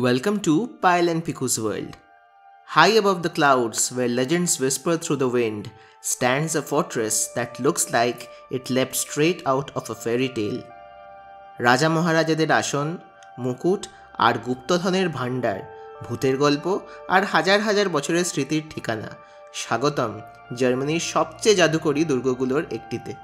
Welcome to Pyle and Piku's world. High above the clouds, where legends whisper through the wind, stands a fortress that looks like it leapt straight out of a fairy tale. রাজা মহারাজাদের আসন, মুকুট আর গুপ্তধনের ভাণ্ডার, ভূতের গল্প আর হাজার হাজার বছরের স্মৃতির ঠিকানা। স্বাগতম জার্মানির সবচেয়ে জাদুকরী দুর্গগুলোর একটিতে।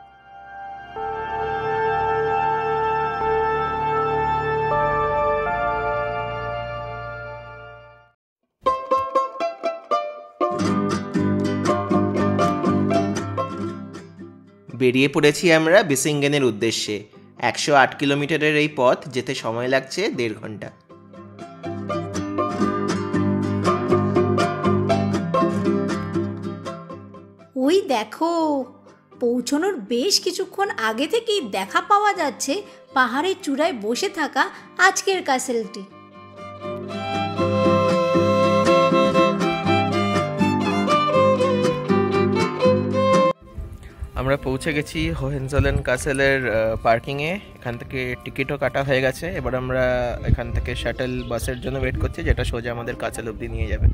বেরিয়ে পড়েছি আমরা বিসিঙ্গেনের উদ্দেশ্যে। 108 কিলোমিটারের এই পথ যেতে সময় লাগছে 1.5 ঘন্টা। ওই দেখো, পৌঁছানোর বেশ কিছুক্ষণ আগে থেকেই দেখা পাওয়া যাচ্ছে পাহাড়ের চূড়ায় বসে থাকা আজকের ক্যাসেলটি। আমরা পৌঁছে গেছি হোহেনজোলেন ক্যাসেলের পার্কিংয়ে। এখান থেকে টিকিটও কাটা হয়ে গেছে। এবার আমরা এখান থেকে শাটল বাসের জন্য ওয়েট করছি, যেটা সোজা আমাদের ক্যাসেল অবধি নিয়ে যাবে।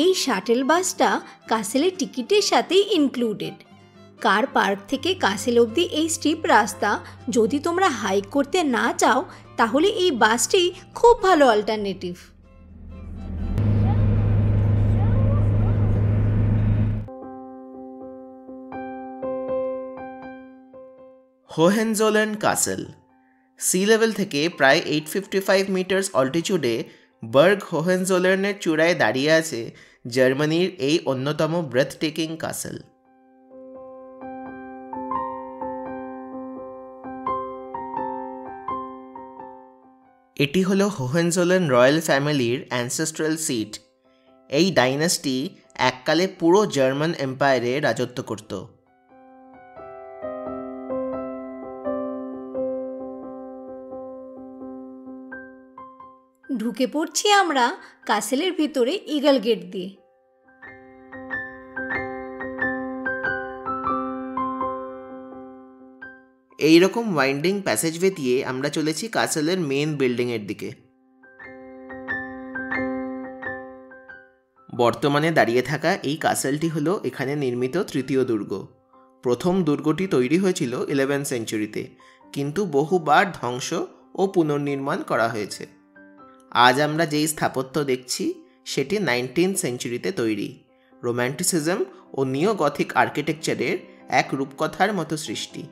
এই শাটেল বাসটা ক্যাসেলের টিকিটের সাথেই ইনক্লুডেড। কার পার্ক থেকে ক্যাসেল অবধি এই স্টিপ রাস্তা যদি তোমরা হাইক করতে না চাও, তাহলে এই বাসটি খুব ভালো অল্টারনেটিভ। হোহেনজোলেন ক্যাসেল সি লেভেল থেকে প্রায় 855 মিটার্স অল্টিটিউডে বার্গ হোহেনজোলেনের চূড়ায় দাঁড়িয়ে আছে জার্মানির এই অন্যতম ব্রেথটেকিং ক্যাসেল। এটি হলো হোহেনজোলেন রয়্যাল ফ্যামিলির অ্যানসেস্ট্রাল সিট। এই ডাইনাস্টি এককালে পুরো জার্মান এম্পায়ারে রাজত্ব করত। ঢুকে পড়ছি আমরা ক্যাসেলের ভিতরে ইগল গেট দিয়ে। এইরকম ওয়াইন্ডিং প্যাসেজওয়ে দিয়ে আমরা চলেছি ক্যাসেলের মেইন বিল্ডিংয়ের দিকে। বর্তমানে দাঁড়িয়ে থাকা এই ক্যাসেলটি হলো এখানে নির্মিত তৃতীয় দুর্গ। প্রথম দুর্গটি তৈরি হয়েছিল 11th সেঞ্চুরিতে, কিন্তু বহুবার ধ্বংস ও পুনর্নির্মাণ করা হয়েছে। আজ আমরা যেই স্থাপত্য দেখছি সেটি 19th সেঞ্চুরিতে তৈরি। রোম্যান্টিসিজম ও নিও গথিক আর্কিটেকচারের এক রূপকথার মতো সৃষ্টি।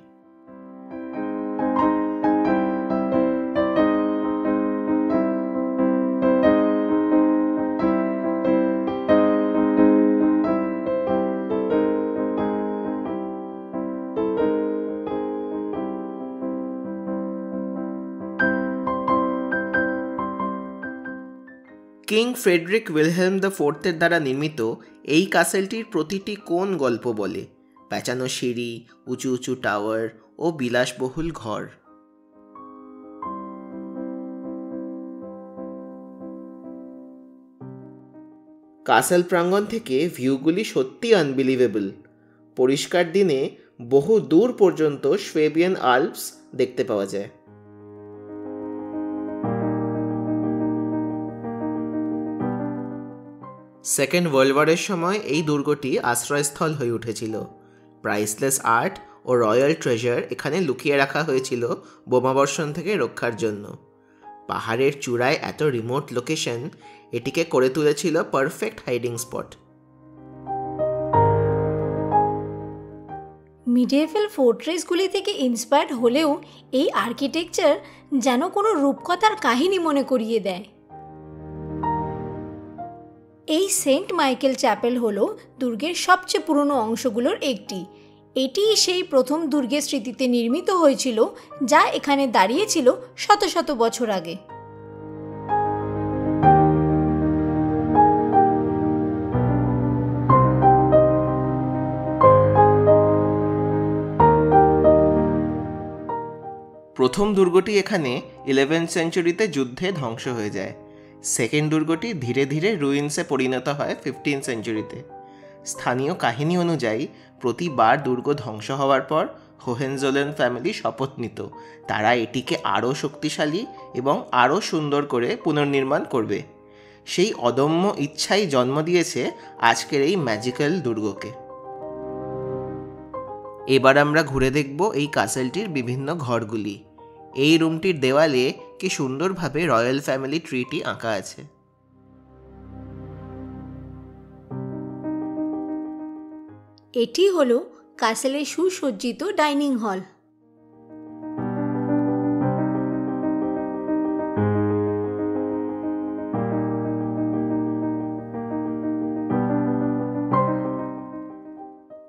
কিং ফ্রেডরিক উইলহেলম দ্য ফোর্থের দ্বারা নির্মিত এই ক্যাসেলটির প্রতিটি কোণ গল্প বলে। প্যাঁচানো সিঁড়ি, উঁচু উঁচু টাওয়ার ও বিলাসবহুল ঘর। ক্যাসেল প্রাঙ্গণ থেকে ভিউগুলি সত্যি আনবিলিভেবল। পরিষ্কার দিনে বহু দূর পর্যন্ত স্বেবিয়ান আল্পস দেখতে পাওয়া যায়। সেকেন্ড ওয়ার্ল্ড ওয়ারের সময় এই দুর্গটি আশ্রয়স্থল হয়ে উঠেছিল। প্রাইসলেস আর্ট ও রয়্যাল ট্রেজার এখানে লুকিয়ে রাখা হয়েছিল বোমাবর্ষণ থেকে রক্ষার জন্য। পাহাড়ের চূড়ায় এত রিমোট লোকেশন এটিকে করে তুলেছিল পারফেক্ট হাইডিং স্পট। মিডিয়েভেল ফোর্ট্রেসগুলি থেকে ইন্সপায়ার্ড হলেও এই আর্কিটেকচার যেন কোনো রূপকথার কাহিনী মনে করিয়ে দেয়। এই সেন্ট মাইকেল চ্যাপেল হলো দুর্গের সবচেয়ে পুরনো অংশগুলোর একটি। এটি সেই প্রথম দুর্গের স্মৃতিতে নির্মিত হয়েছিল, যা এখানে দাঁড়িয়েছিল শত শত বছর আগে। প্রথম দুর্গটি এখানে 11th সেঞ্চুরিতে যুদ্ধে ধ্বংস হয়ে যায়। সেকেন্ড দুর্গটি ধীরে ধীরে রুইন্সে পরিণত হয় 15th সেঞ্চুরিতে। স্থানীয় কাহিনী অনুযায়ী প্রতিবার দুর্গ ধ্বংস হওয়ার পর হোহেনজোলেন ফ্যামিলি শপথ নিত তারা এটিকে আরও শক্তিশালী এবং আরও সুন্দর করে পুনর্নির্মাণ করবে। সেই অদম্য ইচ্ছাই জন্ম দিয়েছে আজকের এই ম্যাজিক্যাল দুর্গকে। এবার আমরা ঘুরে দেখব এই কাসেলটির বিভিন্ন ঘরগুলি। এই রুমটির দেওয়ালে কি সুন্দরভাবে রয়্যাল ফ্যামিলি ট্রিটি আঁকা আছে। এটি হলো কাসেলের সুসজ্জিত ডাইনিং হল।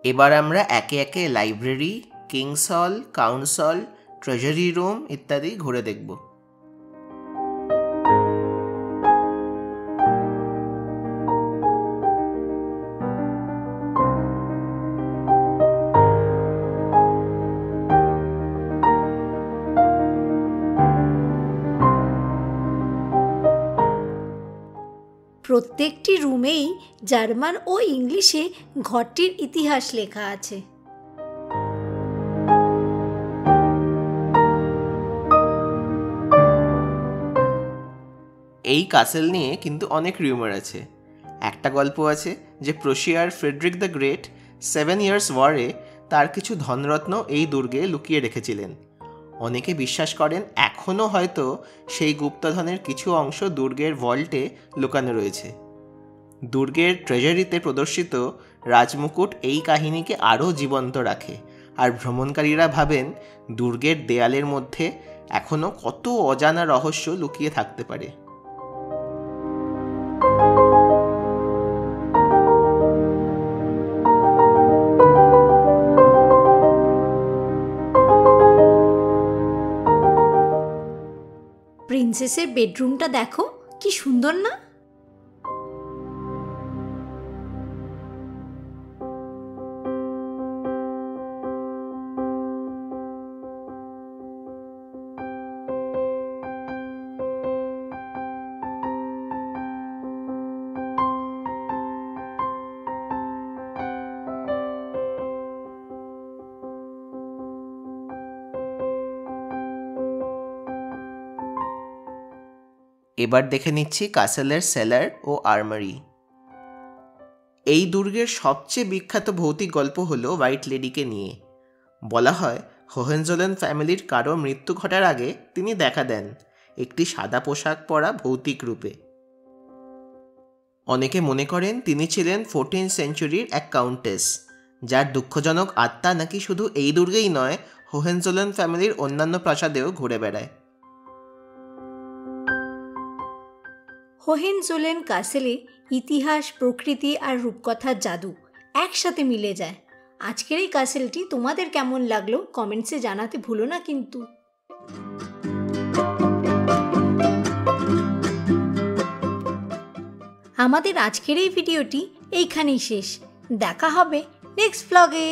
এবার আমরা একে একে লাইব্রেরি, কিংস হল, কাউন্টস হল, ট্রেজারি রুম ইত্যাদি ঘুরে দেখব। প্রত্যেকটি রুমেই জার্মান ও ইংলিশে ঘরটির ইতিহাস লেখা আছে। এই কাসেল নিয়ে কিন্তু অনেক রিউমার আছে। একটা গল্প আছে যে প্রুশিয়ার ফ্রেডরিক দ্য গ্রেট 7 ইয়ার্স ওয়ারে তার কিছু ধনরত্ন এই দুর্গে লুকিয়ে রেখেছিলেন। অনেকে বিশ্বাস করেন এখনও হয়তো সেই গুপ্তধনের কিছু অংশ দুর্গের ভল্টে লুকানো রয়েছে। দুর্গের ট্রেজারিতে প্রদর্শিত রাজমুকুট এই কাহিনীকে আরও জীবন্ত রাখে, আর ভ্রমণকারীরা ভাবেন দুর্গের দেয়ালের মধ্যে এখনও কত অজানা রহস্য লুকিয়ে থাকতে পারে। প্রিন্সেসের বেডরুমটা দেখো, কি সুন্দর না? এবার দেখে নিচ্ছি কাসেলের সেলার ও আর্মারি। এই দুর্গের সবচেয়ে বিখ্যাত ভৌতিক গল্প হলো হোয়াইট লেডিকে নিয়ে। বলা হয় হোহেনজোলেন ফ্যামিলির কারো মৃত্যু ঘটার আগে তিনি দেখা দেন একটি সাদা পোশাক পরা ভৌতিক রূপে। অনেকে মনে করেন তিনি ছিলেন 14th সেঞ্চুরির এক কাউন্টেস, যার দুঃখজনক আত্মা নাকি শুধু এই দুর্গেই নয়, হোহেনজোলেন ফ্যামিলির অন্যান্য প্রাসাদেও ঘুরে বেড়ায়। হোহেনজোলেন কাসেলে ইতিহাস, প্রকৃতি আর রূপকথার জাদু একসাথে মিলে যায়। আজকের এই কাসেলটি তোমাদের কেমন লাগলো কমেন্টসে জানাতে ভুলো না কিন্তু। আমাদের আজকের এই ভিডিওটি এইখানেই শেষ। দেখা হবে নেক্সট ব্লগে।